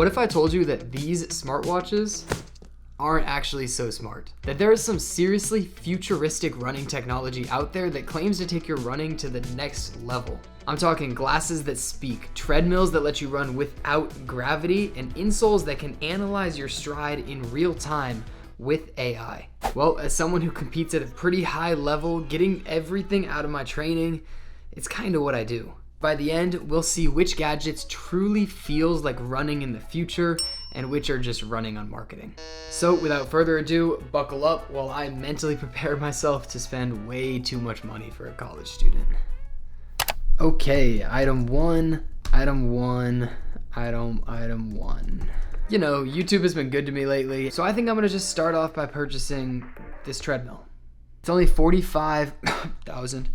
What if I told you that these smartwatches aren't actually so smart? That there is some seriously futuristic running technology out there that claims to take your running to the next level. I'm talking glasses that speak, treadmills that let you run without gravity, and insoles that can analyze your stride in real time with AI. Well, as someone who competes at a pretty high level, getting everything out of my training, it's kind of what I do. By the end, we'll see which gadgets truly feels like running in the future and which are just running on marketing. So without further ado, buckle up while I mentally prepare myself to spend way too much money for a college student. Okay, item one. You know, YouTube has been good to me lately, so I think I'm gonna just start off by purchasing this treadmill. It's only $45,000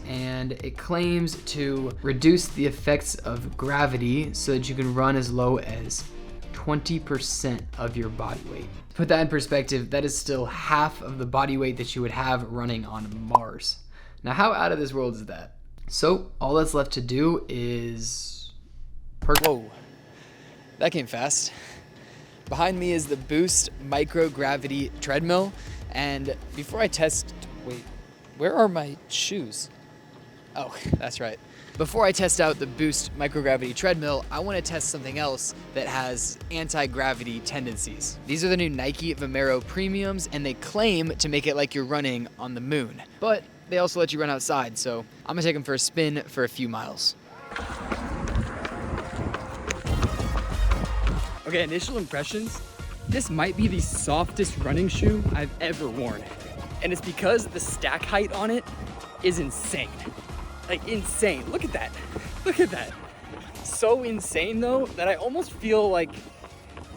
and it claims to reduce the effects of gravity so that you can run as low as 20% of your body weight. To put that in perspective, that is still half of the body weight that you would have running on Mars. Now, how out of this world is that? So all that's left to do is Whoa, that came fast. Behind me is the Boost microgravity treadmill, and before I test, wait, where are my shoes? Oh, that's right. Before I test out the Boost microgravity treadmill, I want to test something else that has anti-gravity tendencies. These are the new Nike Vomero Premiums, and they claim to make it like you're running on the moon. But they also let you run outside, so I'm gonna take them for a spin for a few miles. Okay, initial impressions. This might be the softest running shoe I've ever worn. And it's because the stack height on it is insane. Like insane, look at that. Look at that. So insane though, that I almost feel like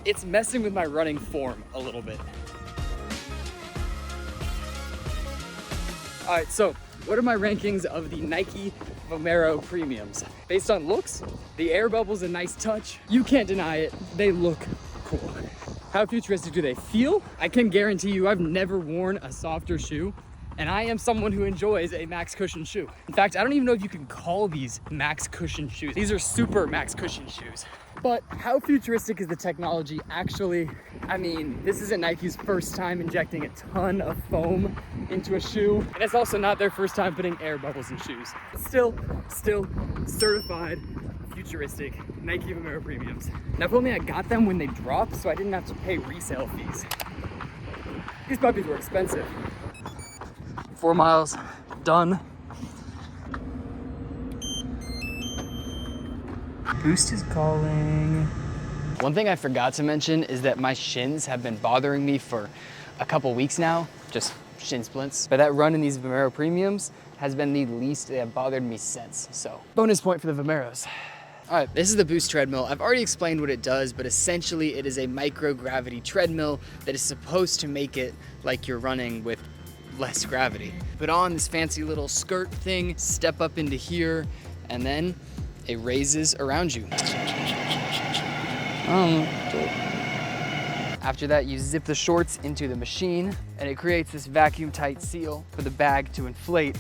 it's messing with my running form a little bit. All right, so what are my rankings of the Nike Vomero Premiums? Based on looks, the air bubble's a nice touch. You can't deny it, they look cool. How futuristic do they feel? I can guarantee you I've never worn a softer shoe, and I am someone who enjoys a max cushion shoe. In fact, I don't even know if you can call these max cushion shoes. These are super max cushion shoes. But how futuristic is the technology actually? I mean, this isn't Nike's first time injecting a ton of foam into a shoe, and it's also not their first time putting air bubbles in shoes. Still certified futuristic Nike Vomero Premiums. Now, if only I got them when they dropped, so I didn't have to pay resale fees. These puppies were expensive. 4 miles, done. Boost is calling. One thing I forgot to mention is that my shins have been bothering me for a couple weeks now, just shin splints. But that run in these Vomero Premiums has been the least they have bothered me since, so. Bonus point for the Vomeros. All right, this is the Boost treadmill. I've already explained what it does, but essentially it is a microgravity treadmill that is supposed to make it like you're running with less gravity. Put on this fancy little skirt thing, step up into here, and then it raises around you. After that, you zip the shorts into the machine, and it creates this vacuum tight seal for the bag to inflate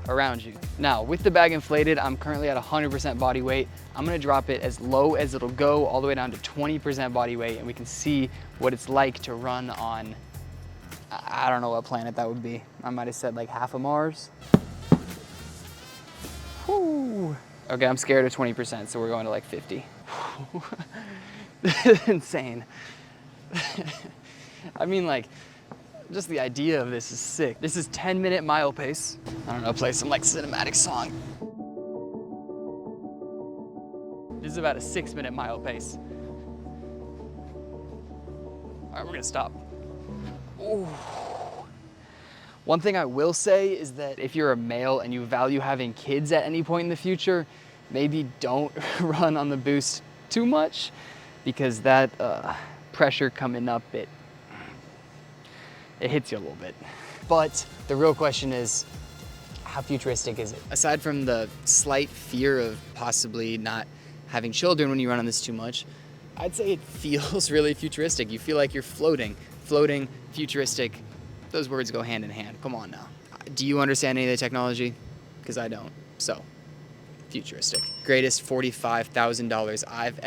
around you. Now, with the bag inflated, I'm currently at 100% body weight. I'm gonna drop it as low as it'll go, all the way down to 20% body weight, and we can see what it's like to run on, I don't know what planet that would be. I might have said like half of Mars. Whew. Okay, I'm scared of 20%, so we're going to like 50. This is insane. I mean, like, just the idea of this is sick. This is 10-minute mile pace. I don't know, play some like cinematic song. This is about a 6-minute mile pace. All right, we're gonna stop. Ooh. One thing I will say is that if you're a male and you value having kids at any point in the future, maybe don't run on the Boost too much, because that pressure coming up, it hits you a little bit. But the real question is, how futuristic is it? Aside from the slight fear of possibly not having children when you run on this too much, I'd say it feels really futuristic. You feel like you're floating, futuristic. Those words go hand in hand. Come on now. Do you understand any of the technology? Because I don't. So, futuristic. Greatest $45,000 I've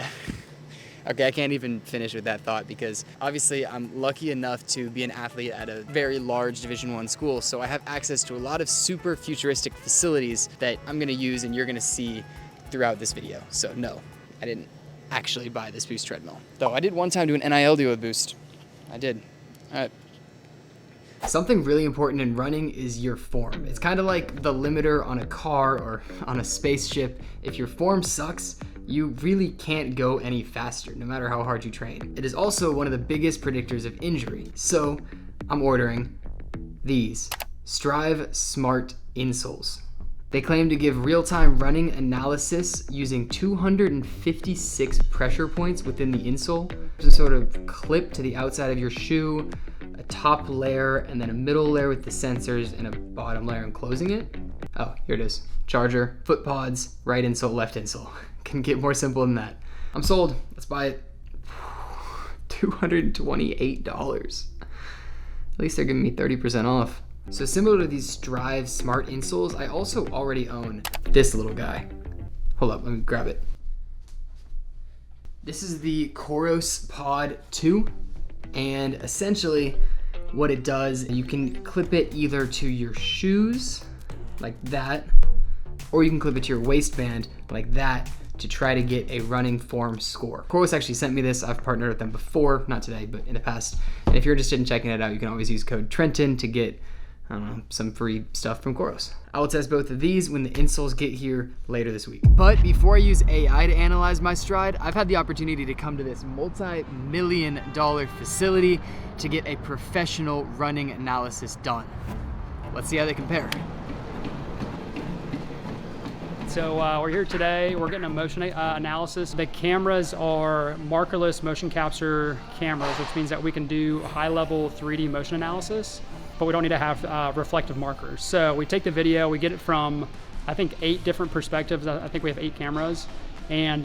Okay, I can't even finish with that thought because obviously I'm lucky enough to be an athlete at a very large Division I school, so I have access to a lot of super futuristic facilities that I'm gonna use and you're gonna see throughout this video. So no, I didn't actually buy this Boost treadmill. Though I did one time do an NIL deal with Boost. I did. All right. Something really important in running is your form. It's kind of like the limiter on a car or on a spaceship. If your form sucks, you really can't go any faster, no matter how hard you train. It is also one of the biggest predictors of injury. So I'm ordering these Strive Smart insoles. They claim to give real-time running analysis using 256 pressure points within the insole. There's a sort of clip to the outside of your shoe, a top layer, and then a middle layer with the sensors, and a bottom layer enclosing it. Oh, here it is. Charger, foot pods, right insole, left insole. Can get more simple than that. I'm sold. Let's buy it. $228. At least they're giving me 30% off. So similar to these Strive Smart insoles, I also already own this little guy. Hold up, let me grab it. This is the Coros Pod 2, and essentially what it does, you can clip it either to your shoes, like that, or you can clip it to your waistband, like that, to try to get a running form score. Coros actually sent me this. I've partnered with them before, not today, but in the past. And if you're interested in checking it out, you can always use code Trenton to get, I don't know, some free stuff from Coros. I will test both of these when the insoles get here later this week. But before I use AI to analyze my stride, I've had the opportunity to come to this multi-million-dollar facility to get a professional running analysis done. Let's see how they compare. So we're here today, we're getting a motion analysis. The cameras are markerless motion capture cameras, which means that we can do high-level 3D motion analysis, but we don't need to have reflective markers. So we take the video, we get it from, I think, 8 different perspectives. I think we have 8 cameras. And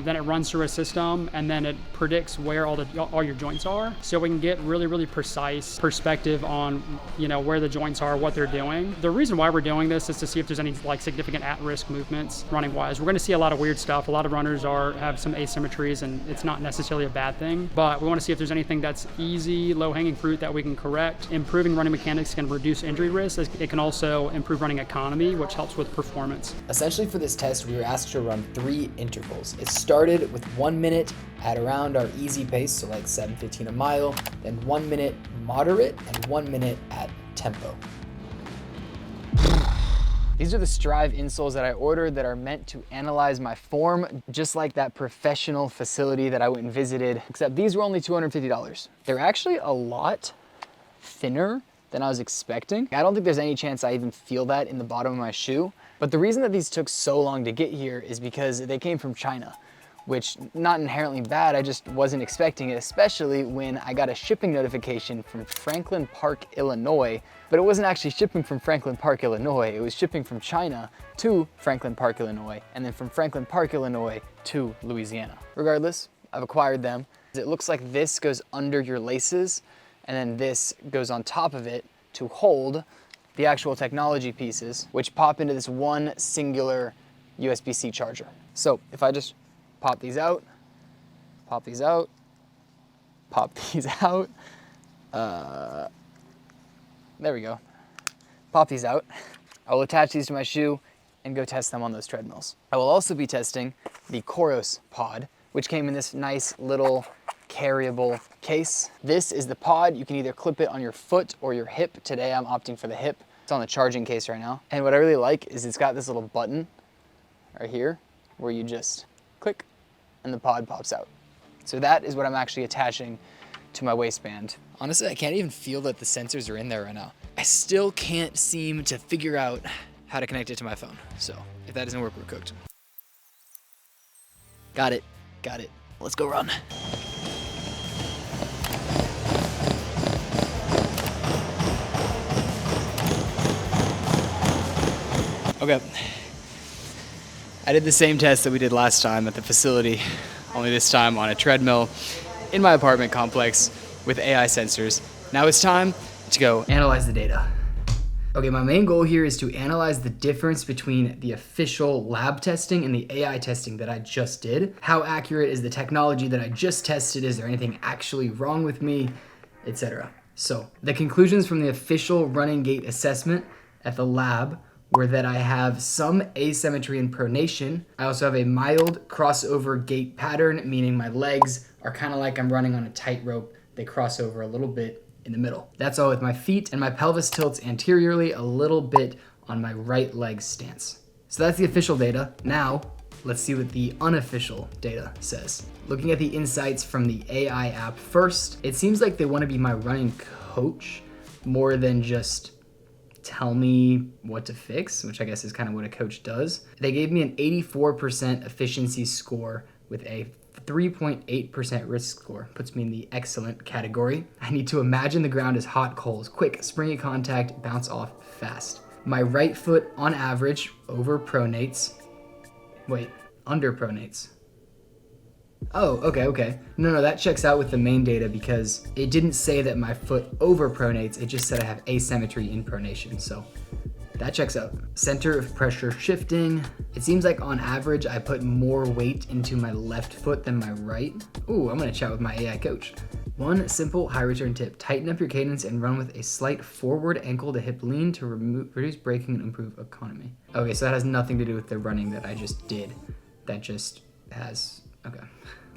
then it runs through a system, and then it predicts where all your joints are. So we can get really, really precise perspective on, where the joints are, what they're doing. The reason why we're doing this is to see if there's any significant at-risk movements running wise. We're gonna see a lot of weird stuff. A lot of runners have some asymmetries, and it's not necessarily a bad thing, but we wanna see if there's anything that's easy, low-hanging fruit that we can correct. Improving running mechanics can reduce injury risk. It can also improve running economy, which helps with performance. Essentially for this test, we were asked to run 3 intervals. It started with 1 minute at around our easy pace, so like 7:15 a mile, then 1 minute moderate, and 1 minute at tempo. These are the Strive insoles that I ordered that are meant to analyze my form, just like that professional facility that I went and visited, except these were only $250. They're actually a lot thinner than I was expecting. I don't think there's any chance I even feel that in the bottom of my shoe. But the reason that these took so long to get here is because they came from China, which not inherently bad, I just wasn't expecting it, especially when I got a shipping notification from Franklin Park, Illinois, but it wasn't actually shipping from Franklin Park, Illinois, it was shipping from China to Franklin Park, Illinois, and then from Franklin Park, Illinois to Louisiana. Regardless, I've acquired them. It looks like this goes under your laces, and then this goes on top of it to hold the actual technology pieces, which pop into this one singular USB-C charger. So if I just pop these out, pop these out, pop these out, there we go. Pop these out. I will attach these to my shoe and go test them on those treadmills. I will also be testing the Coros Pod, which came in this nice little carryable case. This is the pod. You can either clip it on your foot or your hip. Today I'm opting for the hip. It's on the charging case right now. And what I really like is it's got this little button right here where you just click and the pod pops out. So that is what I'm actually attaching to my waistband. Honestly, I can't even feel that the sensors are in there right now. I still can't seem to figure out how to connect it to my phone. So if that doesn't work, we're cooked. Got it. Let's go run. Okay, I did the same test that we did last time at the facility, only this time on a treadmill in my apartment complex with AI sensors. Now it's time to go analyze the data. Okay, my main goal here is to analyze the difference between the official lab testing and the AI testing that I just did. How accurate is the technology that I just tested? Is there anything actually wrong with me, etc.? So the conclusions from the official running gait assessment at the lab were that I have some asymmetry in pronation. I also have a mild crossover gait pattern, meaning my legs are kind of like I'm running on a tightrope. They cross over a little bit in the middle. That's all with my feet, and my pelvis tilts anteriorly a little bit on my right leg stance. So that's the official data. Now, let's see what the unofficial data says. Looking at the insights from the AI app first, it seems like they want to be my running coach more than just tell me what to fix, which I guess is kind of what a coach does. They gave me an 84% efficiency score with a 3.8% risk score. Puts me in the excellent category. I need to imagine the ground is hot coals, quick, springy contact, bounce off fast. My right foot on average underpronates. Oh, okay. No, that checks out with the main data because it didn't say that my foot overpronates, it just said I have asymmetry in pronation, so that checks out. Center of pressure shifting. It seems like on average, I put more weight into my left foot than my right. Ooh, I'm gonna chat with my AI coach. One simple high return tip, tighten up your cadence and run with a slight forward ankle to hip lean to reduce braking and improve economy. Okay, so that has nothing to do with the running that I just did. That just has, okay.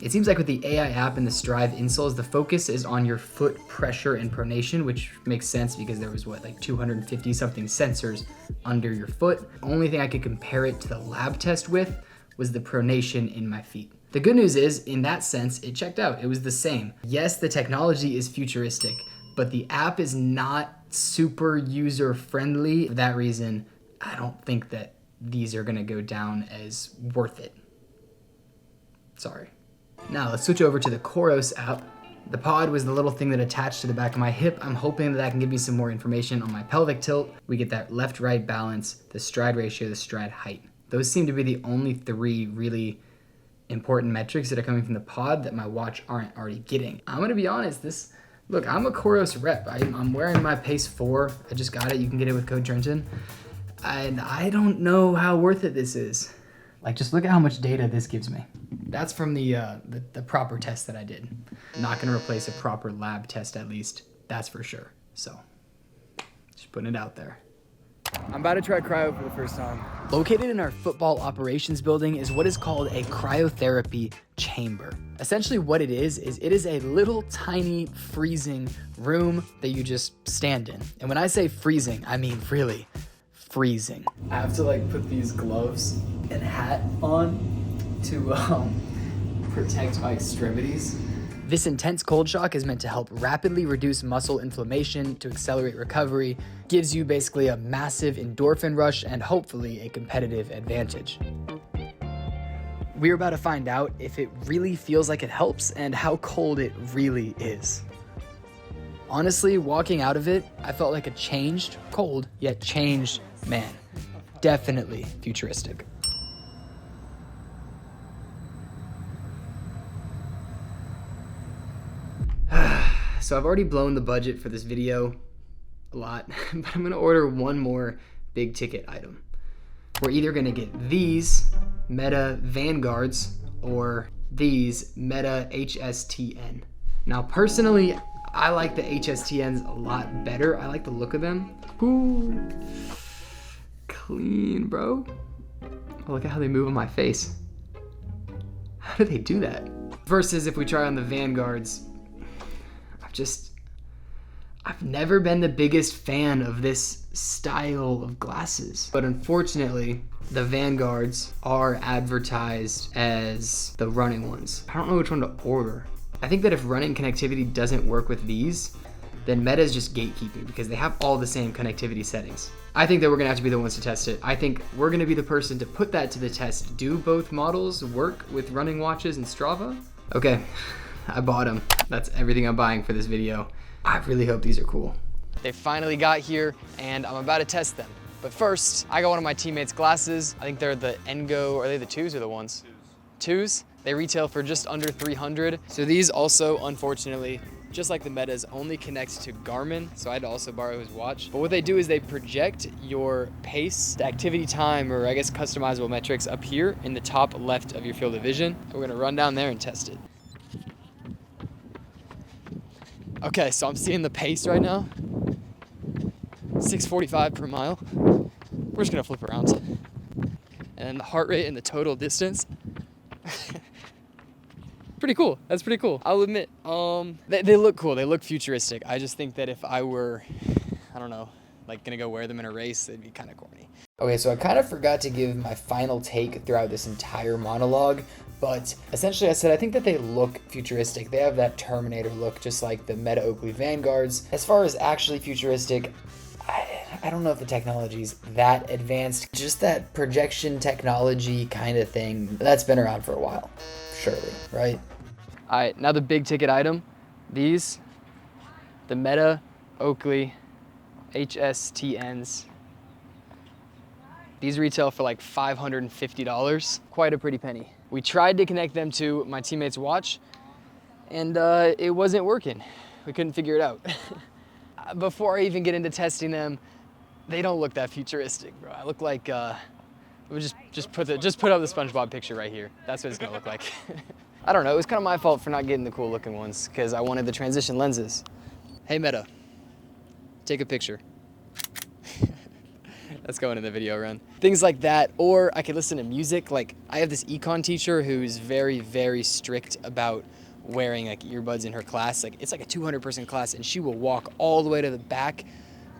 It seems like with the AI app and the Strive insoles, the focus is on your foot pressure and pronation, which makes sense because there was 250 something sensors under your foot. Only thing I could compare it to the lab test with was the pronation in my feet. The good news is, in that sense, it checked out. It was the same. Yes, the technology is futuristic, but the app is not super user friendly. For that reason, I don't think that these are gonna go down as worth it. Sorry. Now let's switch over to the Koros app. The pod was the little thing that attached to the back of my hip. I'm hoping that can give me some more information on my pelvic tilt. We get that left-right balance, the stride ratio, the stride height. Those seem to be the only three really important metrics that are coming from the pod that my watch aren't already getting. I'm gonna be honest, look, I'm a Koros rep. I'm wearing my Pace 4. I just got it. You can get it with code Trenton. And I don't know how worth it this is. Just look at how much data this gives me. That's from the proper test that I did. Not gonna replace a proper lab test at least, that's for sure. So, just putting it out there. I'm about to try cryo for the first time. Located in our football operations building is what is called a cryotherapy chamber. Essentially what it is it is a little tiny freezing room that you just stand in. And when I say freezing, I mean really freezing. I have to put these gloves and hat on to protect my extremities. This intense cold shock is meant to help rapidly reduce muscle inflammation, to accelerate recovery, gives you basically a massive endorphin rush and hopefully a competitive advantage. We're about to find out if it really feels like it helps and how cold it really is. Honestly, walking out of it, I felt like a changed, cold, yet changed man. Definitely futuristic. So I've already blown the budget for this video a lot, but I'm gonna order one more big ticket item. We're either gonna get these Meta Vanguards or these Meta HSTN. Now personally, I like the HSTNs a lot better. I like the look of them. Ooh, clean, bro. Oh, look at how they move on my face. How do they do that? Versus if we try on the Vanguards, I've never been the biggest fan of this style of glasses. But unfortunately, the Vanguards are advertised as the running ones. I don't know which one to order. I think that if running connectivity doesn't work with these, then Meta is just gatekeeping because they have all the same connectivity settings. I think that we're gonna have to be the ones to test it. I think we're gonna be the person to put that to the test. Do both models work with running watches and Strava? Okay, I bought them. That's everything I'm buying for this video. I really hope these are cool. They finally got here and I'm about to test them. But first, I got one of my teammates' glasses. I think they're the Engo, are they the 2s or the 1s? 2s? They retail for just under $300. So these also, unfortunately, just like the Metas, only connects to Garmin, so I had to also borrow his watch. But what they do is they project your pace, the activity time, or I guess customizable metrics up here in the top left of your field of vision. We're gonna run down there and test it. Okay, so I'm seeing the pace right now. 6:45 per mile. We're just gonna flip around. And the heart rate and the total distance. Pretty cool. That's pretty cool. I'll admit. They look cool. They look futuristic. I just think that if I were, I don't know, like gonna go wear them in a race, it'd be kind of corny. Okay, so I kind of forgot to give my final take throughout this entire monologue, but essentially I said I think that they look futuristic. They have that Terminator look, just like the Meta Oakley Vanguards. As far as actually futuristic, I don't know if the technology's that advanced. Just that projection technology kind of thing, that's been around for a while, surely, right? All right, now the big ticket item. These, the Meta Oakley HSTNs. These retail for like $550, quite a pretty penny. We tried to connect them to my teammate's watch, and it wasn't working. We couldn't figure it out. Before I even get into testing them, they don't look that futuristic, bro. I look like, just put up the SpongeBob picture right here. That's what it's gonna look like. I don't know, it was kind of my fault for not getting the cool looking ones because I wanted the transition lenses. Hey Meta, take a picture. That's going in the video run. Things like that, or I could listen to music. Like I have this econ teacher who's very, very strict about wearing like earbuds in her class. Like it's like a 200-person class and she will walk all the way to the back,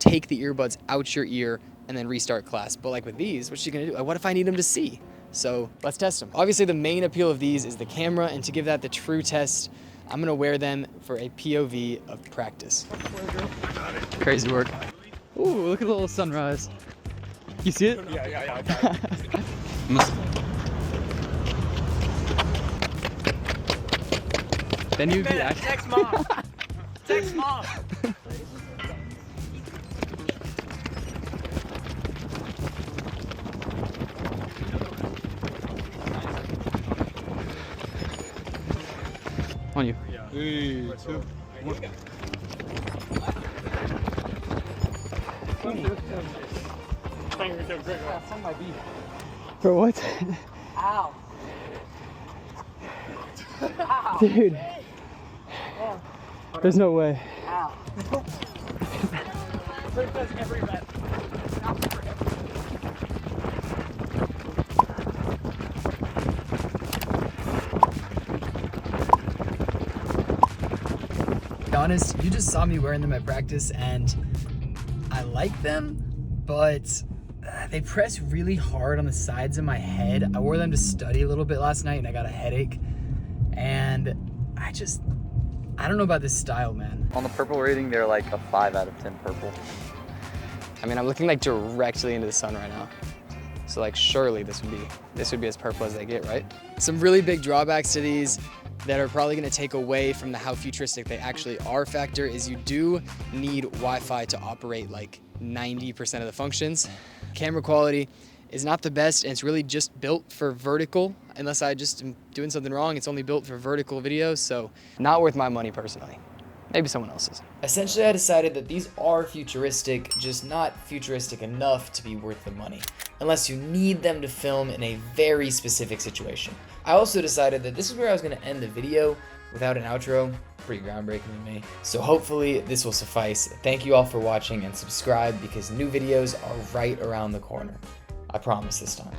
take the earbuds out your ear and then restart class. But like with these, what's she gonna do? What if I need them to see? So let's test them. Obviously the main appeal of these is the camera, and to give that the true test, I'm gonna wear them for a POV of practice. Crazy work. Ooh, look at the little sunrise. You see it? Yeah. Then you'd be actually. Text mom. Text mom. On you. 3, 2, 1. For what? Ow. Dude. There's no way. Ow. First does every rep. To be honest, you just saw me wearing them at practice and I like them, but they press really hard on the sides of my head. I wore them to study a little bit last night and I got a headache. And I don't know about this style, man. On the purple rating, they're like a 5 out of 10 purple. I mean, I'm looking like directly into the sun right now. So like surely this would be as purple as they get, right? Some really big drawbacks to these that are probably gonna take away from the how futuristic they actually are factor is you do need Wi-Fi to operate like 90% of the functions. Camera quality is not the best, and it's really just built for vertical. Unless I just am doing something wrong, it's only built for vertical videos, so not worth my money personally. Maybe someone else's. Essentially, I decided that these are futuristic, just not futuristic enough to be worth the money, unless you need them to film in a very specific situation. I also decided that this is where I was gonna end the video without an outro. Pretty groundbreaking to me. So hopefully this will suffice. Thank you all for watching and subscribe because new videos are right around the corner. I promise this time.